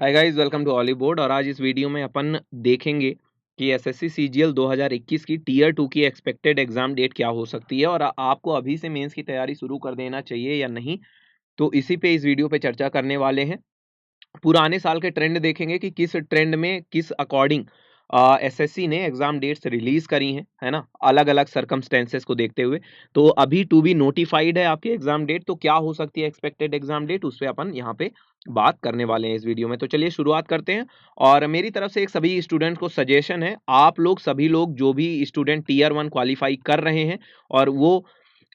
Hi guys, welcome to Oliveboard. और आज इस वीडियो में अपन देखेंगे कि एसएससी सीजीएल 2021 की टीयर 2 की एक्सपेक्टेड एग्जाम डेट क्या हो सकती है और आपको अभी से मेंस की तैयारी शुरू कर देना चाहिए या नहीं। तो इसी पे इस वीडियो पे चर्चा करने वाले हैं। पुराने साल के ट्रेंड देखेंगे कि किस ट्रेंड में किस अकॉर्डिंग एसएससी ने एग्जाम डेट्स रिलीज करी हैं, है ना, अलग अलग सर्कमस्टेंसेस को देखते हुए। तो अभी टू बी नोटिफाइड है आपकी एग्जाम डेट, तो क्या हो सकती है एक्सपेक्टेड एग्जाम डेट, उस पे अपन यहाँ पे बात करने वाले हैं इस वीडियो में। तो चलिए शुरुआत करते हैं। और मेरी तरफ से एक सभी स्टूडेंट को सजेशन है, आप लोग सभी लोग जो भी स्टूडेंट टीयर 1 क्वालिफाई कर रहे हैं और वो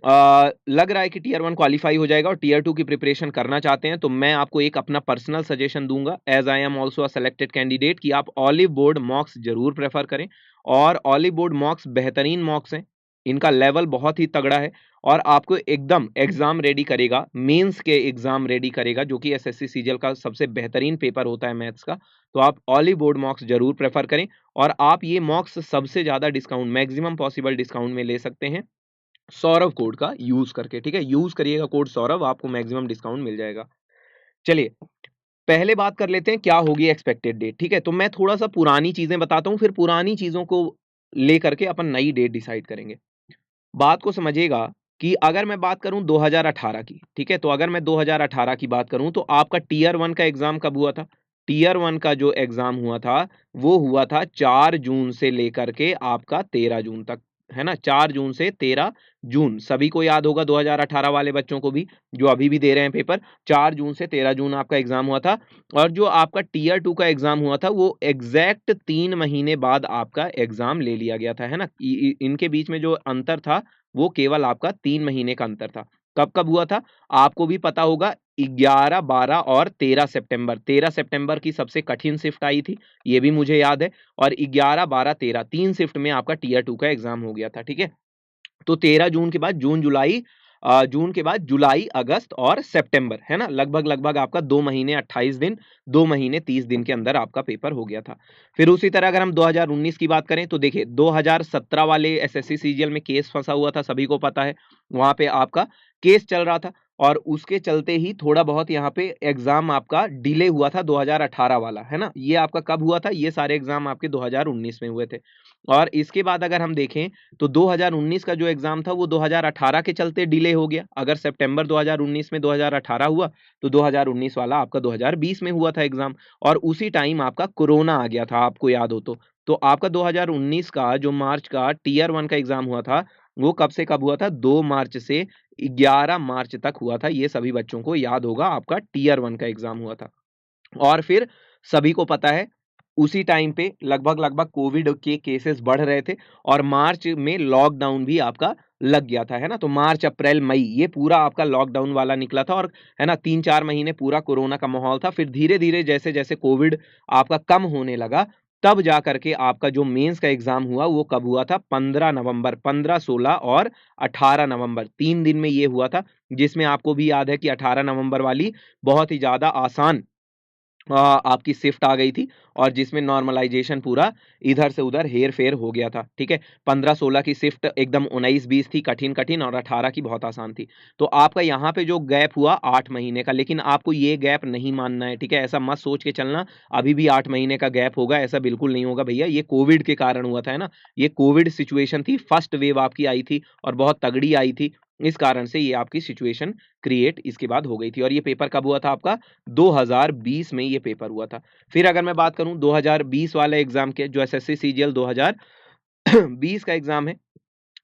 लग रहा है कि टीयर 1 क्वालिफाई हो जाएगा और टीयर 2 की प्रिपरेशन करना चाहते हैं, तो मैं आपको एक अपना पर्सनल सजेशन दूंगा as I am also a selected candidate कि आप ऑलिव बोर्ड मॉक्स जरूर प्रेफर करें। और ऑलिव बोर्ड मॉक्स बेहतरीन मॉक्स हैं, इनका लेवल बहुत ही तगड़ा है और आपको एकदम एग्जाम रेडी करेगा, मेंस के एग्जाम रेडी करेगा, जो कि एसएससी सीजीएल का सबसे बेहतरीन पेपर होता है मैथ्स का। तो आप ऑलिव बोर्ड मॉक्स जरूर प्रेफर करें और आप ये मॉक्स सबसे ज्यादा डिस्काउंट, मैक्सिमम पॉसिबल डिस्काउंट में ले सकते हैं सौरभ कोड का यूज करके। ठीक है, यूज करिएगा कोड सौरभ, आपको मैक्सिमम डिस्काउंट मिल जाएगा। चलिए पहले बात कर लेते हैं क्या होगी एक्सपेक्टेड डेट। ठीक है, तो मैं थोड़ा सा पुरानी चीजें बताता हूं, फिर पुरानी चीजों को लेकर के अपन नई डेट डिसाइड करेंगे। बात को समझिएगा कि अगर मैं बात करूं 2018 की, ठीक है, तो अगर मैं 2018 की बात करूं तो आपका टीयर 1 का एग्जाम कब हुआ था? टीयर 1 का जो एग्जाम हुआ था वो हुआ था 4 जून से लेकर के आपका 13 जून तक, है ना। 4 जून से 13 जून, सभी को याद होगा 2018 वाले बच्चों को भी जो अभी भी दे रहे हैं पेपर। 4 जून से 13 जून आपका एग्जाम हुआ था। और जो आपका टीयर 2 का एग्जाम हुआ था वो एग्जैक्ट 3 महीने बाद आपका एग्जाम ले लिया गया था, है ना। इनके बीच में जो अंतर था वो केवल आपका 3 महीने का अंतर था। कब कब हुआ था आपको भी पता होगा, 11, 12 और 13 सितंबर। 13 सितंबर की सबसे कठिन शिफ्ट आई थी, ये भी मुझे याद है। और 11, 12, 13 तीन शिफ्ट में आपका टीयर 2 का एग्जाम हो गया था। ठीक है, तो 13 जून के बाद जून जुलाई, जून के बाद जुलाई अगस्त और सितंबर, है ना, लगभग लगभग आपका 2 महीने 28 दिन, 2 महीने 30 दिन के अंदर आपका पेपर हो गया था। फिर उसी तरह अगर हम 2019 की बात करें तो देखिए 2017 वाले एसएससी सीजीएल में केस फंसा हुआ था, सभी को पता है। वहां पे आपका केस चल रहा था और उसके चलते ही थोड़ा बहुत यहाँ पे एग्जाम आपका डिले हुआ था 2018 वाला, है ना। ये आपका कब हुआ था? ये सारे एग्जाम आपके 2019 में हुए थे। और इसके बाद अगर हम देखें तो 2019 का जो एग्जाम था वो 2018 के चलते डिले हो गया। अगर सितंबर 2019 में 2018 हुआ तो 2019 वाला आपका 2020 में हुआ था एग्जाम। और उसी टाइम आपका कोरोना आ गया था, आपको याद हो तो आपका 2019 का जो मार्च का टीयर 1 का एग्जाम हुआ था वो कब से कब हुआ था? 2 मार्च से 11 मार्च तक हुआ था। ये सभी बच्चों को याद होगा, आपका टीयर 1 का एग्जाम हुआ था। और फिर सभी को पता है उसी टाइम पे लगभग लगभग कोविड के केसेस बढ़ रहे थे और मार्च में लॉकडाउन भी आपका लग गया था, है ना। तो मार्च अप्रैल मई ये पूरा आपका लॉकडाउन वाला निकला था और, है ना, 3-4 महीने पूरा कोरोना का माहौल था। फिर धीरे धीरे जैसे जैसे कोविड आपका कम होने लगा तब जा करके आपका जो मेंस का एग्जाम हुआ वो कब हुआ था? 15 नवंबर, 15, 16 और 18 नवंबर, 3 दिन में ये हुआ था। जिसमें आपको भी याद है कि 18 नवंबर वाली बहुत ही ज्यादा आसान आपकी शिफ्ट आ गई थी और जिसमें नॉर्मलाइजेशन पूरा इधर से उधर हेर फेर हो गया था। ठीक है, 15-16 की शिफ्ट एकदम 19-20 थी कठिन कठिन और 18 की बहुत आसान थी। तो आपका यहाँ पे जो गैप हुआ 8 महीने का, लेकिन आपको ये गैप नहीं मानना है। ठीक है, ऐसा मत सोच के चलना अभी भी 8 महीने का गैप होगा, ऐसा बिल्कुल नहीं होगा भैया। ये कोविड के कारण हुआ था, है ना। ये कोविड सिचुएशन थी, फर्स्ट वेव आपकी आई थी और बहुत तगड़ी आई थी। इस कारण से ये आपकी सिचुएशन क्रिएट इसके बाद हो गई थी। और ये पेपर कब हुआ था आपका? 2020 में ये पेपर हुआ था। फिर अगर मैं बात करूं 2020 वाले एग्जाम के, जो एसएससी सीजीएल 2020 का एग्जाम है,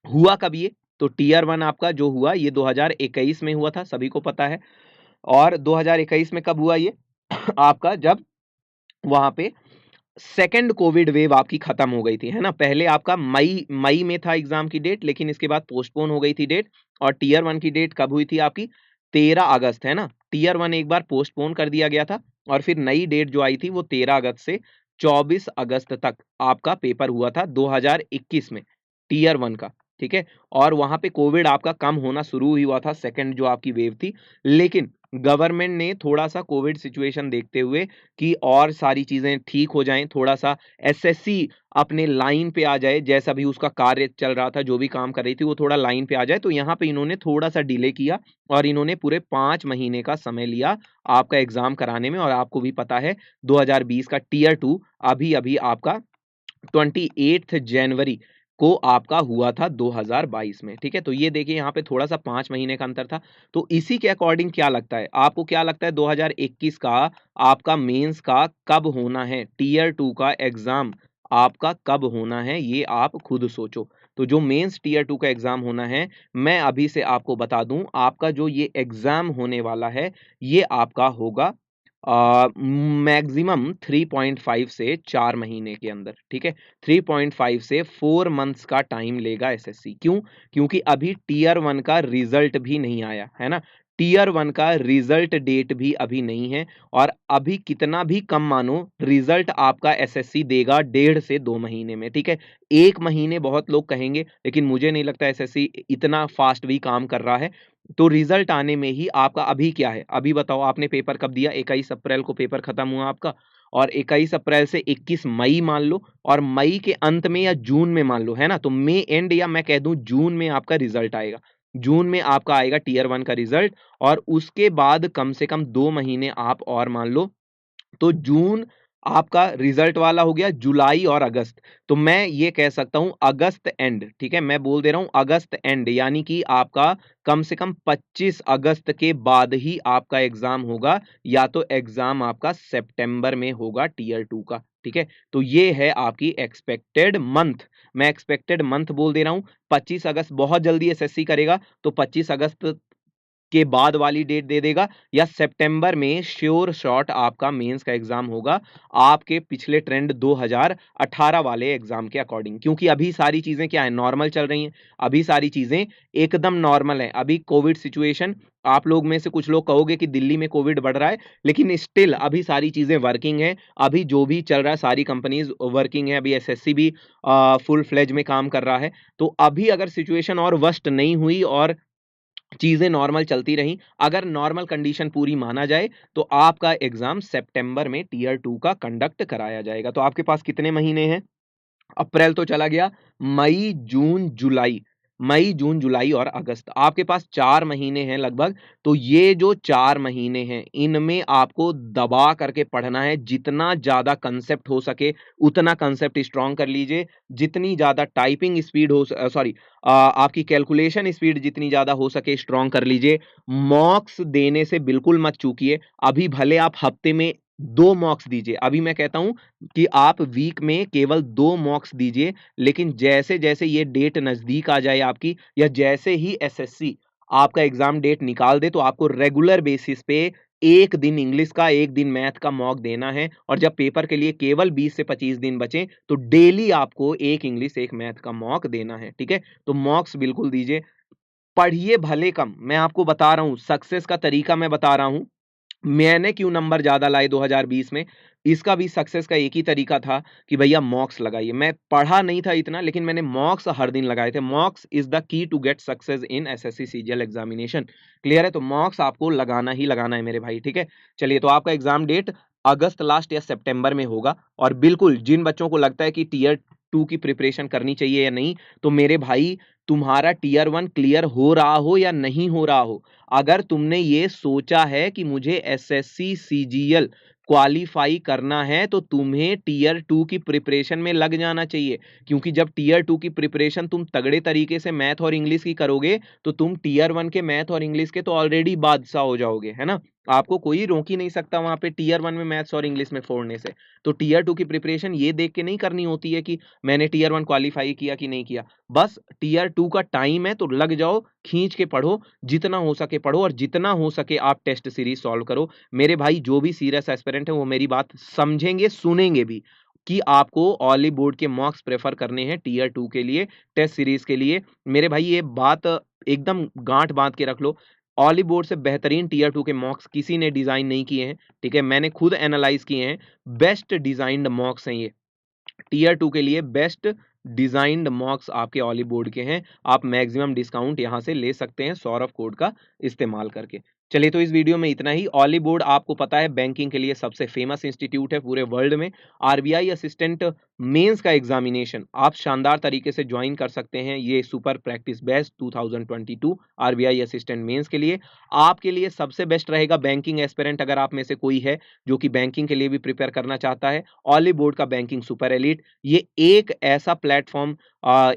हुआ कब ये? तो टीयर 1 आपका जो हुआ ये 2021 में हुआ था, सभी को पता है। और 2021 में कब हुआ ये? आपका जब वहां पे सेकंड कोविड वेव आपकी खत्म हो गई थी, है ना। पहले आपका मई मई में था एग्जाम की डेट, लेकिन इसके बाद पोस्टपोन हो गई थी डेट। और टीयर 1 की डेट कब हुई थी आपकी? 13 अगस्त, है ना। टीयर 1 एक बार पोस्टपोन कर दिया गया था और फिर नई डेट जो आई थी वो 13 अगस्त से 24 अगस्त तक आपका पेपर हुआ था 2021 में, टीयर 1 का। ठीक है, और वहां पे कोविड आपका कम होना शुरू ही हुआ था, सेकंड जो आपकी वेव थी। लेकिन गवर्नमेंट ने थोड़ा-सा कोविड सिचुएशन देखते हुए कि और सारी चीज़ें ठीक हो जाएँ, थोड़ा-सा एसएससी अपने लाइन पे आ जाए, जैसा भी उसका कार्य चल रहा था, जो भी काम कर रही थी, वो थोड़ा लाइन पे आ जाए, तो यहाँ पे इन्होंने थोड़ा-सा डिले किया और इन्होंने पूरे 5 महीने का समय लिया आपका एग्ज़ाम कराने में। और आपको भी पता है 2020 का टियर 2 अभी-अभी आपका 28 जनवरी को आपका हुआ था 2022 में, ठीक है? तो ये देखिए यहाँ पे थोड़ा-सा 5 महीने का अंतर था। तो इसी के अकॉर्डिंग क्या लगता है? आपको क्या लगता है 2021 का आपका मेंस का कब होना है? टियर 2 का एग्ज़ाम आपका कब होना है? ये आप खुद सोचो। तो जो मेंस टियर 2 का एग्ज़ाम होना है, मैं अभी से आपको बता दूँ, आपका जो ये एग्ज़ाम होने वाला है, ये आपका होगा मैक्सिमम 3.5 से 4 महीने के अंदर, ठीक है? 3.5 से 4 मंथ्स का टाइम लेगा एसएससी। क्यों? क्योंकि अभी टियर 1 का रिज़ल्ट भी नहीं आया, है ना? टियर 1 का रिज़ल्ट डेट भी अभी नहीं है और अभी कितना भी कम मानो रिज़ल्ट आपका एसएससी देगा 1.5 से 2 महीने में, ठीक है? 1 महीने बहुत लोग कहेंगे, लेकिन मुझे नहीं लगता एसएससी इतना फ़ास्ट भी काम कर रहा है। तो रिजल्ट आने में ही आपका अभी क्या है? अभी बताओ आपने पेपर कब दिया? 21 अप्रैल को पेपर खत्म हुआ आपका और 21 अप्रैल से 21 मई मान लो और मई के अंत में या जून में मान लो, है ना? तो मई एंड या मैं कह दूँ जून में आपका रिजल्ट आएगा। जून में आपका आएगा टियर 1 का रिजल्ट और उसके बाद कम से कम 2 महीने आप और मान लो तो जून आपका रिजल्ट वाला हो गया, जुलाई और अगस्त। तो मैं ये कह सकता हूँ अगस्त एंड, ठीक है? मैं बोल दे रहा हूँ अगस्त एंड यानी कि आपका कम से कम 25 अगस्त के बाद ही आपका एग्ज़ाम होगा या तो एग्ज़ाम आपका सितंबर में होगा टियर 2 का, ठीक है? तो ये है आपकी एक्सपेक्टेड मंथ। मैं एक्सपेक्टेड मंथ बोल दे रहा हूँ, 25 अगस्त बहुत जल्दी एसएससी करेगा, तो 25 अगस्त के बाद वाली डेट दे देगा या सितंबर में श्योर शॉट आपका मेंस का एग्जाम होगा आपके पिछले ट्रेंड 2018 वाले एग्जाम के अकॉर्डिंग। क्योंकि अभी सारी चीजें क्या है, नॉर्मल चल रही हैं। अभी सारी चीजें एकदम नॉर्मल है। अभी कोविड सिचुएशन, आप लोग में से कुछ लोग कहोगे कि दिल्ली में कोविड बढ़ रहा है, लेकिन स्टिल अभी सारी चीजें वर्किंग है। अभी जो भी चल रहा है सारी कंपनीज वर्किंग है। अभी एसएससी भी फुल फ्लेज में काम कर रहा है। तो अभी अगर सिचुएशन और वर्स्ट नहीं हुई और चीज़ें नॉर्मल चलती रहीं, अगर नॉर्मल कंडीशन पूरी माना जाए, तो आपका एग्ज़ाम सितंबर में टियर 2 का कंडक्ट कराया जाएगा। तो आपके पास कितने महीने हैं? अप्रैल तो चला गया, मई, जून, जुलाई। मई, जून, जुलाई और अगस्त। आपके पास 4 महीने हैं लगभग। तो ये जो 4 महीने हैं, इनमें आपको दबा करके पढ़ना है। जितना ज़्यादा कांसेप्ट हो सके, उतना कांसेप्ट स्ट्रॉन्ग कर लीजिए। जितनी ज़्यादा टाइपिंग स्पीड हो आपकी कैलकुलेशन स्पीड जितनी ज़्यादा हो सके स्ट्रॉन्ग कर लीजिए। मॉक्स देने से बिल्कुल मत चूकिए। अभी भले आप हफ्ते में 2 मॉक्स दीजिए। अभी मैं कहता हूँ कि आप वीक में केवल 2 मॉक्स दीजिए, लेकिन जैसे-जैसे ये डेट नज़दीक आ जाए आपकी या जैसे ही एसएससी आपका एग्ज़ाम डेट निकाल दे, तो आपको रेगुलर बेसिस पे 1 दिन इंग्लिश का, 1 दिन मैथ का मॉक देना है और जब पेपर के लिए केवल 20 से 25 दिन बचें, तो डेली आपको 1 इंग्लिश, 1 मैथ का मॉक देना है, ठीक है? तो मॉक्स बिल्कुल दीजिए। पढ़िए भले कम, मैं आपको बता रहा हूँ, सक्सेस का तरीका मैं बता रहा हूँ। मैंने क्यों नंबर ज़्यादा लाए 2020 में, इसका भी सक्सेस का एक ही तरीका था कि भैया मॉक्स लगाइए। मैं पढ़ा नहीं था इतना, लेकिन मैंने मॉक्स हर दिन लगाए थे। Mocks is the key to get success in SSC CGL examination. Clear है? तो मॉक्स आपको लगाना ही लगाना है मेरे भाई, ठीक है? चलिए, तो आपका एग्ज़ाम डेट अगस्त लास्ट या सितंबर में होगा और बिल्कुल जिन बच्चों को लगता है कि टियर 2 की प्रिपरेशन करनी चाहिए या नहीं, तो मेरे भाई तुम्हारा टियर 1 क्लियर हो रहा हो या नहीं हो रहा हो, अगर तुमने ये सोचा है कि मुझे एसएससी सीजीएल क्वालीफाई करना है, तो तुम्हें टियर 2 की प्रिपरेशन में लग जाना चाहिए। क्योंकि जब टियर 2 की प्रिपरेशन तुम तगड़े तरीके से मैथ और इंग्लिश की करोगे, तो तुम टियर 1 के मैथ और इंग्लिश के तो ऑलरेडी बादशाह हो जाओगे, है ना? आपको कोई रोक ही नहीं सकता वहां पे टियर 1 में मैथ्स और इंग्लिश में फोड़ने से। तो टियर 2 की प्रिपरेशन ये देख के नहीं करनी होती है कि मैंने टियर 1 क्वालीफाई किया कि नहीं किया। बस टियर 2 का टाइम है तो लग जाओ, खींच के पढ़ो, जितना हो सके पढ़ो और जितना हो सके आप टेस्ट सीरीज सॉल्व करो। मेरे भाई जो भी सीरियस एस्पिरेंट है वो मेरी बात समझेंगे, सुनेंगे भी कि आपको ऑली बोर्ड के मॉक्स प्रेफर करने हैं टियर 2 के लिए, टेस्ट सीरीज के लिए। मेरे भाई ये बात एकदम गांठ बांध के रख लो। ऑली बोर्ड से बेहतरीन टियर 2 के मॉक्स किसी ने डिजाइन नहीं किए हैं, ठीक है? मैंने खुद एनालाइज किए हैं। बेस्ट डिजाइंड मॉक्स हैं ये। टियर 2 के लिए बेस्ट डिजाइंड मॉक्स आपके ऑली बोर्ड के हैं। आप मैक्सिमम डिस्काउंट यहां से ले सकते हैं सौरभ कोड का इस्तेमाल करके। चलिए तो इस वीडियो में इतना ही। ऑली बोर्ड आपको पता है बैंकिंग के लिए सबसे फेमस इंस्टीट्यूट है पूरे वर्ल्ड में। आरबीआई असिस्टेंट मेंस का एग्जामिनेशन आप शानदार तरीके से ज्वाइन कर सकते हैं। ये super practice best 2022 RBI assistant mains के लिए आपके लिए सबसे बेस्ट रहेगा। बैंकिंग एस्पिरेंट अगर आप में से कोई है जो कि बैंकिंग के लिए भी प्रिपेयर करना चाहता है, ऑली बोर्ड का बैंकिंग सुपर एलीट ये एक ऐसा प्लेटफॉर्म,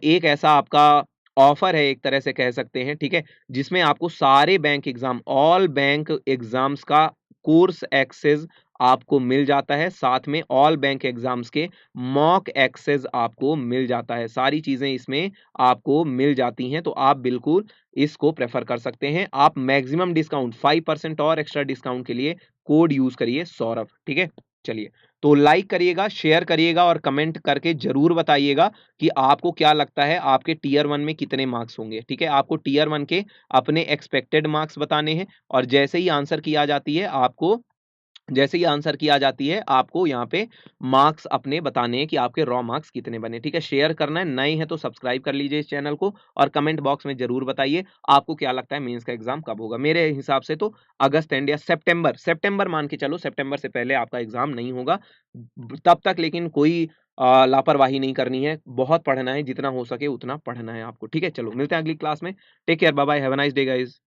एक ऐसा आपका ऑफर है एक तरह से कह सकते हैं, ठीक है, जिसमें आपको सारे bank exam, all bank exams का कोर्स एक्सेस आपको मिल जाता है। साथ में ऑल बैंक एग्जाम्स के मॉक एक्सेस आपको मिल जाता है। सारी चीजें इसमें आपको मिल जाती हैं, तो आप बिल्कुल इसको प्रेफर कर सकते हैं। आप मैक्सिमम डिस्काउंट 5% और एक्स्ट्रा डिस्काउंट के लिए कोड यूज करिए सौरभ, ठीक है। चलिए, तो लाइक करिएगा, शेयर करिएगा और कमेंट करके जरूर बताइएगा कि आपको क्या लगता है आपके टीयर 1 में कितने मार्क्स होंगे, ठीक है। आपको टीयर 1 के अपने एक्सपेक्टेड मार्क्स बताने हैं और जैसे ही आंसर की आ जाती है आपको, जैसे ही आंसर की आ जाती है आपको यहाँ पे मार्क्स अपने बताने हैं कि आपके रॉ मार्क्स कितने बने, ठीक है। शेयर करना है, नए हैं तो सब्सक्राइब कर लीजिए इस चैनल को और कमेंट बॉक्स में जरूर बताइए आपको क्या लगता है मेंस का एग्जाम कब होगा। मेरे हिसाब से तो अगस्त एंड या सितंबर, सितंबर मान के चलो, सितंबर से पहले आपका एग्जाम नहीं होगा तब तक। लेकिन कोई लापरवाही नहीं करनी है, बहुत पढ़ना है, जितना हो सके उतना पढ़ना है आपको, ठीक है। चलो मिलते हैं अगली क्लास में। Take care, bye bye, have a nice day guys.